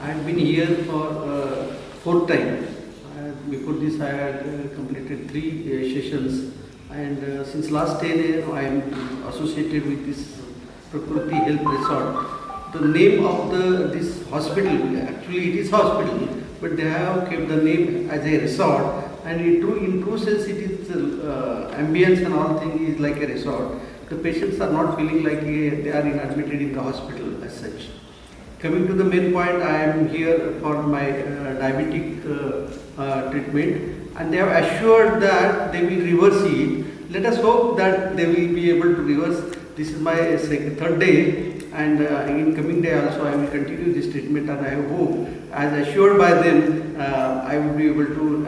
I had been here for fourth time. Before this, I had completed three sessions, and since last 10 years, I am associated with this Prakriti Health Resort. The name of this hospital, actually it is hospital, but they have kept the name as a resort, and in true sense, it is ambience and all things is like a resort. The patients are not feeling like they are admitted in the hospital as such. Coming to the main point, I am here for my diabetic treatment, and they have assured that they will reverse it. Let us hope that they will be able to reverse. This is my third day, and in coming day also I will continue this treatment, and I hope, as assured by them, I will be able to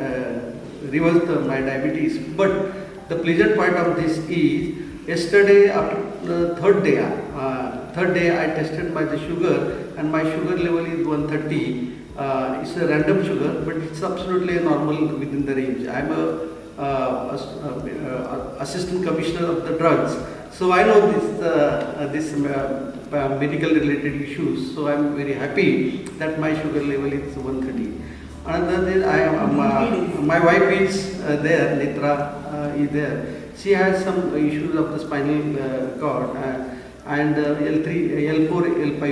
reverse my diabetes. But the pleasant part of this is, yesterday after the third day I tested the sugar, and my sugar level is 130. It's a random sugar, but it's absolutely normal within the range. I am a assistant commissioner of the drugs, so I know this medical related issues. So I am very happy that my sugar level is 130. Another thing, my wife is there, Nitra is there. She has some issues of the spinal cord and L3, L4, L5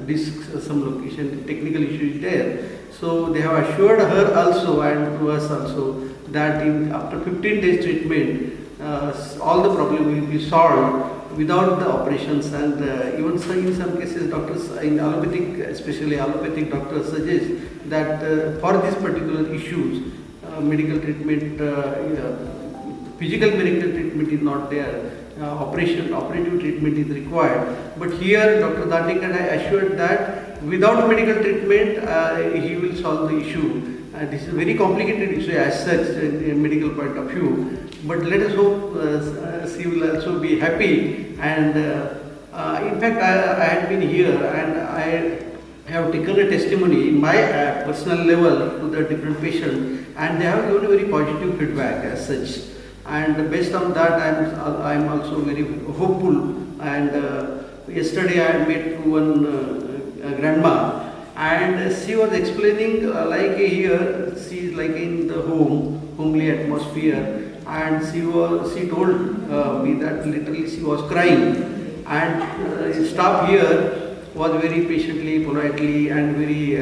disc, some location, technical issue is there. So they have assured her also and to us also that after 15 days treatment, all the problem will be solved without the operations, and even in some cases doctors in allopathic, especially allopathic doctors suggest that for these particular issues, medical treatment, physical medical treatment is not there. Operative treatment is required. But here Dr. Dandekar assured that without medical treatment, he will solve the issue. This is a very complicated issue as such in a medical point of view. But let us hope she will also be happy. And in fact, I had been here and I have taken a testimony in my personal level to the different patients, and they have given a very positive feedback as such. And based on that, I am also very hopeful. And yesterday I met one grandma, and she was explaining like here she is like in the homely atmosphere, and she told me that literally she was crying, and staff here was very patiently, politely, and very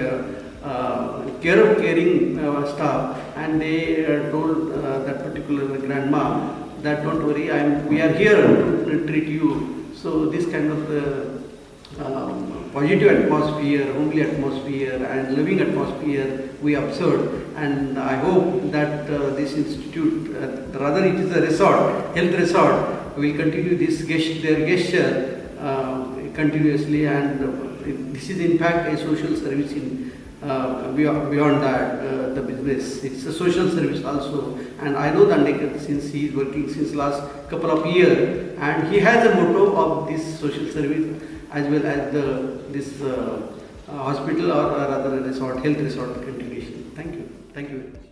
caring staff, and they told that particular grandma that don't worry, we are here to treat you. So this kind of positive atmosphere, homely atmosphere, and loving atmosphere we observed, and I hope that this institute, rather it is a resort, health resort, will continue their gesture continuously, and this is in fact a social service in beyond that, the business. It's a social service also, and I know Dandekar since he is working since last couple of years, and he has a motto of this social service as well as this hospital or rather resort, health resort continuation. Thank you. Thank you very much.